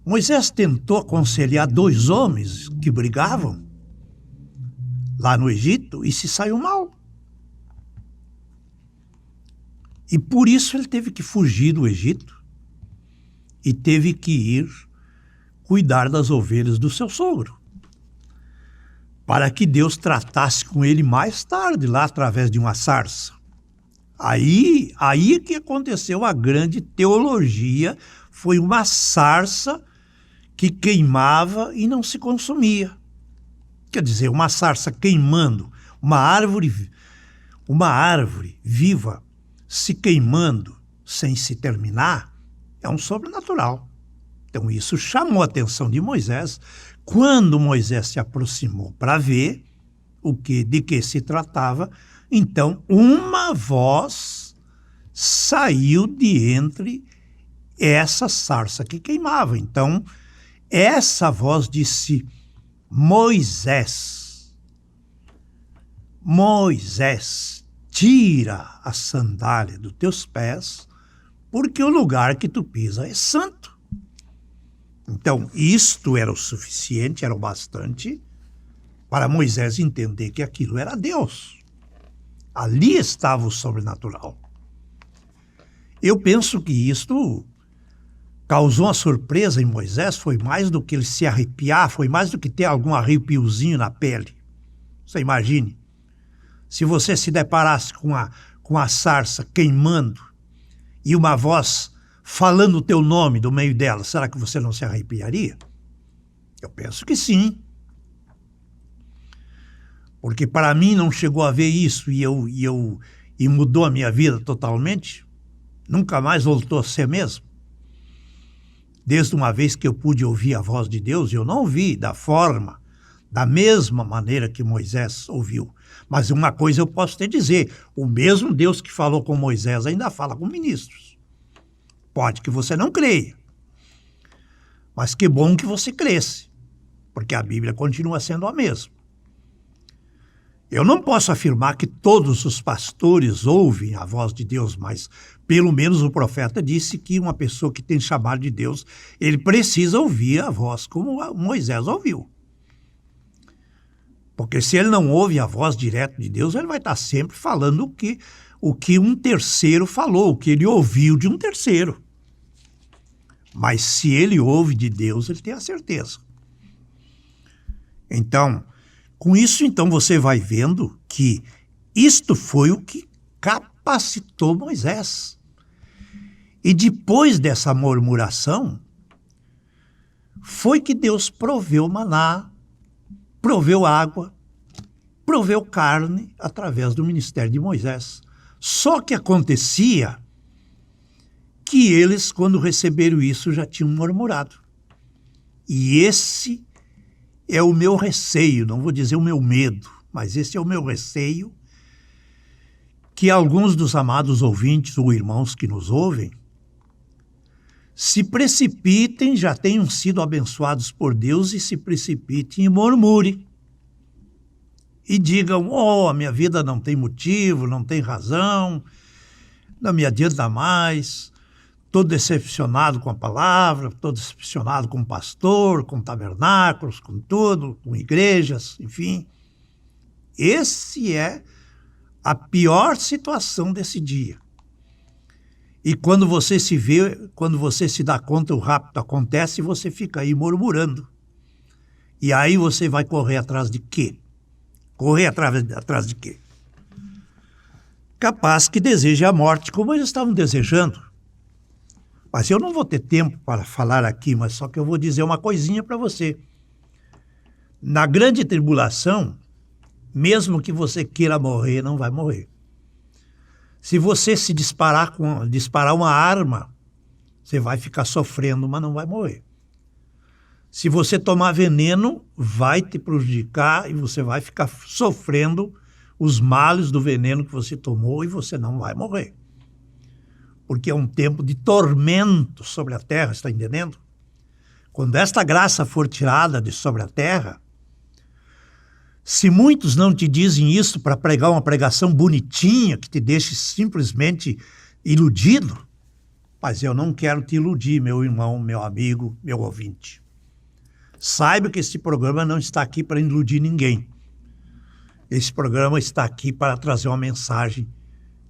Moisés tentou aconselhar 2 homens que brigavam lá no Egito e se saiu mal. E por isso ele teve que fugir do Egito e teve que ir cuidar das ovelhas do seu sogro, para que Deus tratasse com ele mais tarde, lá através de uma sarça. Aí que aconteceu a grande teologia, foi uma sarça que queimava e não se consumia. Quer dizer, uma sarça queimando, uma árvore viva se queimando sem se terminar, é um sobrenatural. Então isso chamou a atenção de Moisés. Quando Moisés se aproximou para ver de que se tratava, então uma voz saiu de entre essa sarça que queimava. Então essa voz disse: Moisés, tira a sandália dos teus pés, porque o lugar que tu pisa é santo. Então, isto era o suficiente, era o bastante para Moisés entender que aquilo era Deus. Ali estava o sobrenatural. Eu penso que isto causou uma surpresa em Moisés, foi mais do que ele se arrepiar, foi mais do que ter algum arrepiozinho na pele. Você imagine, se você se deparasse com a sarça queimando e uma voz falando o teu nome do meio dela, será que você não se arrepiaria? Eu penso que sim. Porque para mim não chegou a ver isso e mudou a minha vida totalmente. Nunca mais voltou a ser mesmo. Desde uma vez que eu pude ouvir a voz de Deus, eu não ouvi da mesma maneira que Moisés ouviu. Mas uma coisa eu posso te dizer, o mesmo Deus que falou com Moisés ainda fala com ministros. Pode que você não creia, mas que bom que você cresce, porque a Bíblia continua sendo a mesma. Eu não posso afirmar que todos os pastores ouvem a voz de Deus, mas pelo menos o profeta disse que uma pessoa que tem chamado de Deus, ele precisa ouvir a voz como Moisés ouviu. Porque se ele não ouve a voz direta de Deus, ele vai estar sempre falando o que um terceiro falou, o que ele ouviu de um terceiro. Mas se ele ouve de Deus, ele tem a certeza. Então, com isso, então, você vai vendo que isto foi o que capacitou Moisés. E depois dessa murmuração, foi que Deus proveu maná, proveu água, proveu carne através do ministério de Moisés. Só que acontecia que eles, quando receberam isso, já tinham murmurado. E esse é o meu receio, não vou dizer o meu medo, mas esse é o meu receio, que alguns dos amados ouvintes ou irmãos que nos ouvem se precipitem, já tenham sido abençoados por Deus e se precipitem e murmurem. E digam, a minha vida não tem motivo, não tem razão, não me adianta mais, estou decepcionado com a palavra, estou decepcionado com o pastor, com tabernáculos, com tudo, com igrejas, enfim. Esse é a pior situação desse dia. E quando você se vê, quando você se dá conta, o rapto acontece e você fica aí murmurando. E aí você vai correr atrás de quê? Correr atrás de quê? Capaz que deseje a morte, como eles estavam desejando. Mas eu não vou ter tempo para falar aqui, mas só que eu vou dizer uma coisinha para você. Na grande tribulação, mesmo que você queira morrer, não vai morrer. Se você se disparar uma arma, você vai ficar sofrendo, mas não vai morrer. Se você tomar veneno, vai te prejudicar e você vai ficar sofrendo os males do veneno que você tomou e você não vai morrer. Porque é um tempo de tormento sobre a terra, está entendendo? Quando esta graça for tirada de sobre a terra, se muitos não te dizem isso para pregar uma pregação bonitinha, que te deixe simplesmente iludido, mas eu não quero te iludir, meu irmão, meu amigo, meu ouvinte. Saiba que esse programa não está aqui para iludir ninguém. Esse programa está aqui para trazer uma mensagem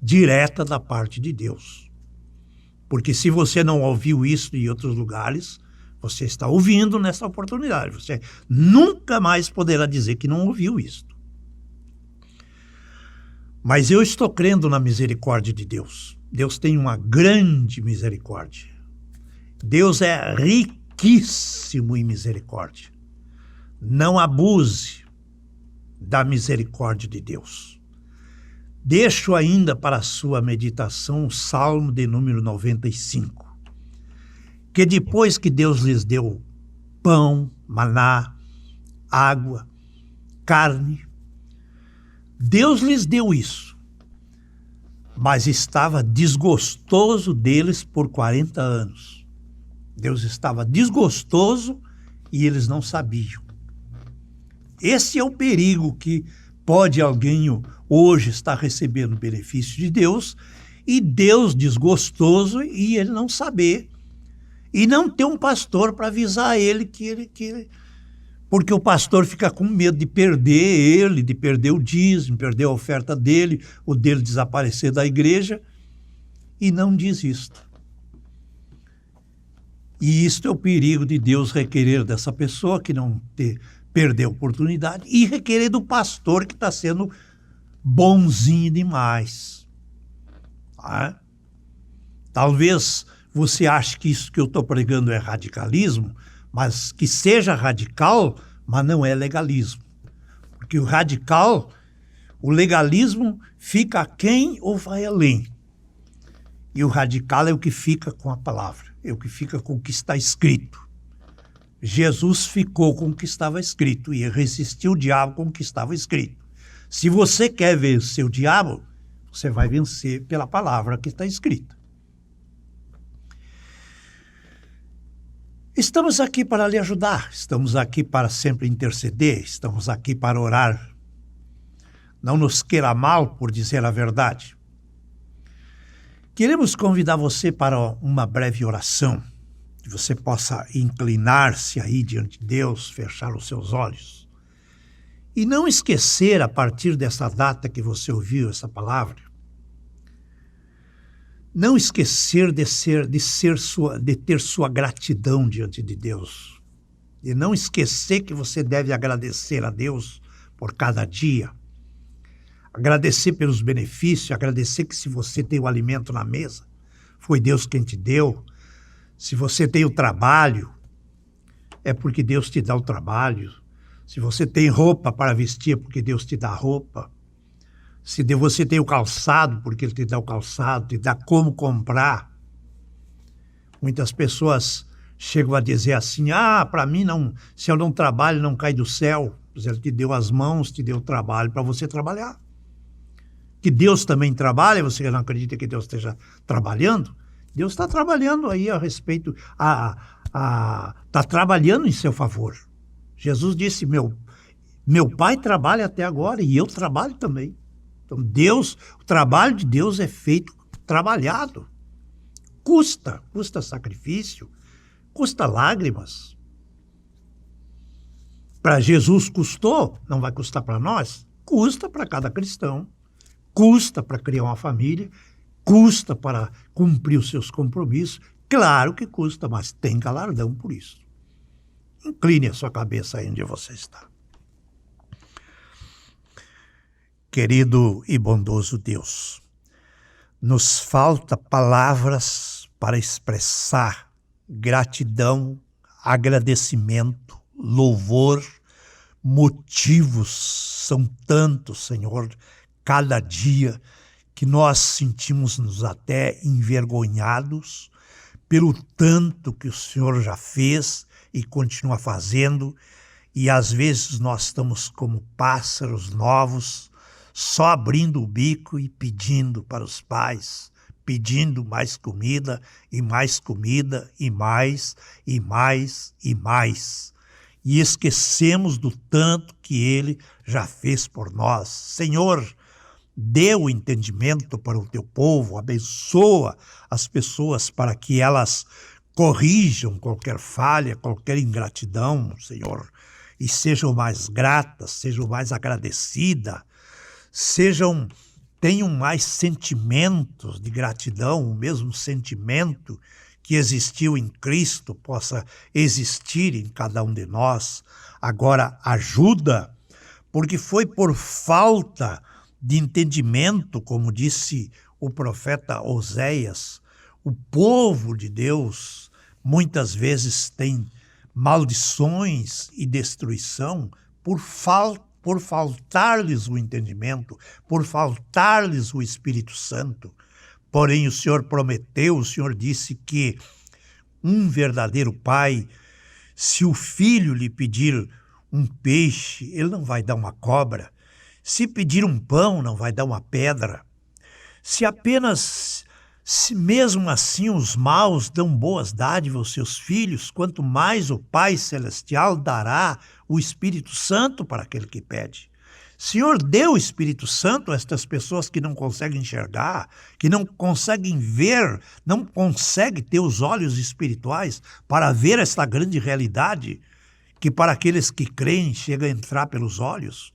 direta da parte de Deus. Porque se você não ouviu isso em outros lugares, você está ouvindo nessa oportunidade. Você nunca mais poderá dizer que não ouviu isso. Mas eu estou crendo na misericórdia de Deus. Deus tem uma grande misericórdia. Deus é riquíssimo em misericórdia. Não abuse da misericórdia de Deus. Deixo ainda para a sua meditação o Salmo de número 95. Que depois que Deus lhes deu pão, maná, água, carne, Deus lhes deu isso, mas estava desgostoso deles por 40 anos. Deus estava desgostoso e eles não sabiam. Esse é o perigo que pode alguém hoje estar recebendo o benefício de Deus e Deus desgostoso e ele não saber. E não ter um pastor para avisar ele porque o pastor fica com medo de perder ele, de perder o dízimo, perder a oferta dele, o dele desaparecer da igreja, e não diz isto. E isto é o perigo de Deus requerer dessa pessoa que não perdeu a oportunidade e requerer do pastor que está sendo bonzinho demais. Tá? Talvez você acha que isso que eu estou pregando é radicalismo, mas que seja radical, mas não é legalismo. Porque o legalismo fica aquém ou vai além. E o radical é o que fica com a palavra, é o que fica com o que está escrito. Jesus ficou com o que estava escrito e resistiu o diabo com o que estava escrito. Se você quer vencer o diabo, você vai vencer pela palavra que está escrita. Estamos aqui para lhe ajudar, estamos aqui para sempre interceder, estamos aqui para orar. Não nos queira mal por dizer a verdade. Queremos convidar você para uma breve oração, que você possa inclinar-se aí diante de Deus, fechar os seus olhos. E não esquecer, a partir dessa data que você ouviu essa palavra, não esquecer de ter sua gratidão diante de Deus. E não esquecer que você deve agradecer a Deus por cada dia. Agradecer pelos benefícios, agradecer que se você tem o alimento na mesa, foi Deus quem te deu. Se você tem o trabalho, é porque Deus te dá o trabalho. Se você tem roupa para vestir, é porque Deus te dá roupa. Se você tem o calçado, porque Ele te dá o calçado, te dá como comprar. Muitas pessoas chegam a dizer assim, para mim, não, se eu não trabalho, não cai do céu. Pois Ele te deu as mãos, te deu o trabalho para você trabalhar. Que Deus também trabalha, você não acredita que Deus esteja trabalhando? Deus está trabalhando aí a respeito, está trabalhando em seu favor. Jesus disse, meu Pai trabalha até agora e eu trabalho também. Então o trabalho de Deus é feito trabalhado. Custa sacrifício, custa lágrimas. Para Jesus custou, não vai custar para nós? Custa para cada cristão, custa para criar uma família, custa para cumprir os seus compromissos. Claro que custa, mas tem galardão por isso. Incline a sua cabeça aí onde você está. Querido e bondoso Deus, nos falta palavras para expressar gratidão, agradecimento, louvor, motivos são tantos, Senhor, cada dia que nós sentimos-nos até envergonhados pelo tanto que o Senhor já fez e continua fazendo, e às vezes nós estamos como pássaros novos, só abrindo o bico e pedindo para os pais, pedindo mais comida e mais comida e mais e mais e mais. E esquecemos do tanto que Ele já fez por nós. Senhor, dê o entendimento para o teu povo, abençoa as pessoas para que elas corrijam qualquer falha, qualquer ingratidão, Senhor, e sejam mais gratas, sejam mais agradecidas, tenham mais sentimentos de gratidão, o mesmo sentimento que existiu em Cristo possa existir em cada um de nós. Agora ajuda, porque foi por falta de entendimento, como disse o profeta Oséias, o povo de Deus muitas vezes tem maldições e destruição por faltar-lhes o entendimento, por faltar-lhes o Espírito Santo. Porém, o Senhor prometeu, o Senhor disse que um verdadeiro pai, se o filho lhe pedir um peixe, ele não vai dar uma cobra. Se pedir um pão, não vai dar uma pedra. Se mesmo assim os maus dão boas dádivas aos seus filhos, quanto mais o Pai Celestial dará o Espírito Santo para aquele que pede. Senhor, dê o Espírito Santo a estas pessoas que não conseguem enxergar, que não conseguem ver, não conseguem ter os olhos espirituais para ver esta grande realidade que para aqueles que creem chega a entrar pelos olhos,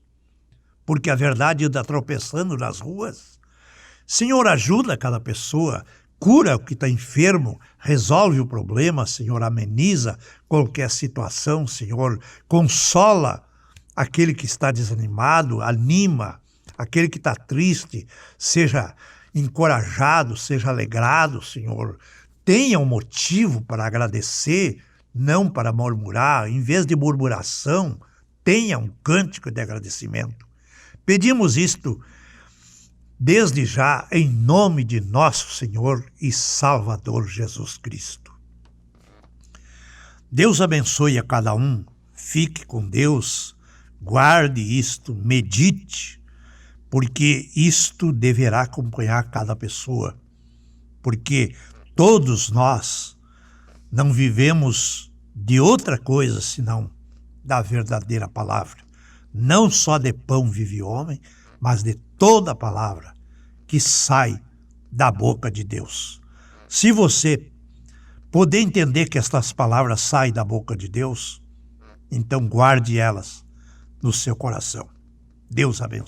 porque a verdade anda tropeçando nas ruas. Senhor, ajuda cada pessoa, cura o que está enfermo, resolve o problema, Senhor, ameniza qualquer situação, Senhor, consola aquele que está desanimado, anima aquele que está triste, seja encorajado, seja alegrado, Senhor. Tenha um motivo para agradecer, não para murmurar. Em vez de murmuração, tenha um cântico de agradecimento. Pedimos isto desde já, em nome de nosso Senhor e Salvador Jesus Cristo. Deus abençoe a cada um, fique com Deus, guarde isto, medite, porque isto deverá acompanhar cada pessoa, porque todos nós não vivemos de outra coisa senão da verdadeira palavra. Não só de pão vive o homem, mas de toda a palavra que sai da boca de Deus. Se você poder entender que estas palavras saem da boca de Deus, então guarde elas no seu coração. Deus abençoe.